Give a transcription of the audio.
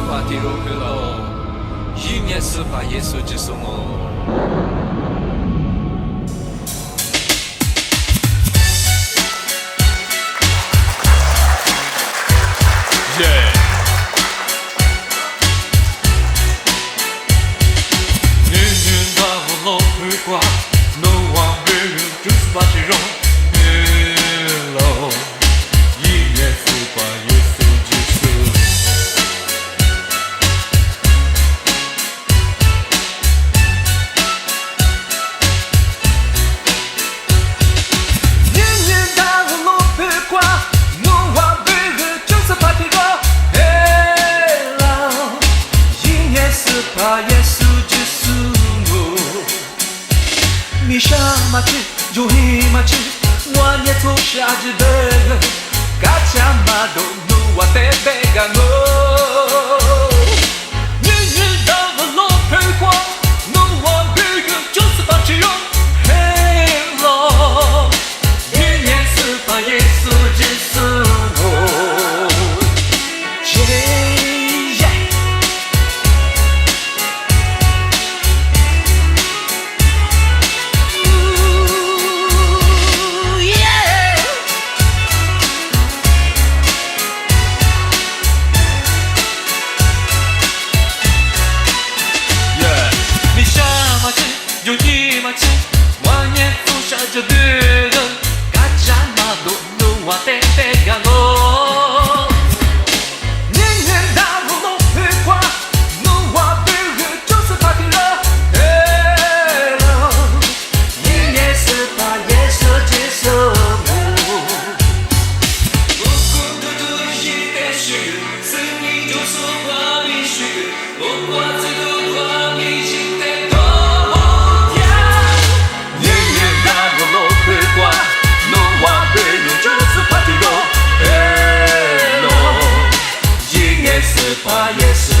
巴提罗克罗，一年四把耶稣基督我。No one will just watch it on. Hello, 一年四把耶稣基督。年年大河路北挂 ，No one will just watch it on. Hello, 一年四把耶稣基督。米沙马吉，有黑马吉，我也从下至北，嘎恰马都努瓦得北干我。年年到了老北光，努瓦北个就是把只用黑了，一年四把耶稣基督我。有一马吉，万年风沙着的人，嘎扎马路努瓦得得干我。年年大路路北挂，努瓦北个就是把地了，嘿喽，一年四把耶稣基督我。我孤独的一点虚，是你就是我的虚，我挂这个挂你心的。把耶稣。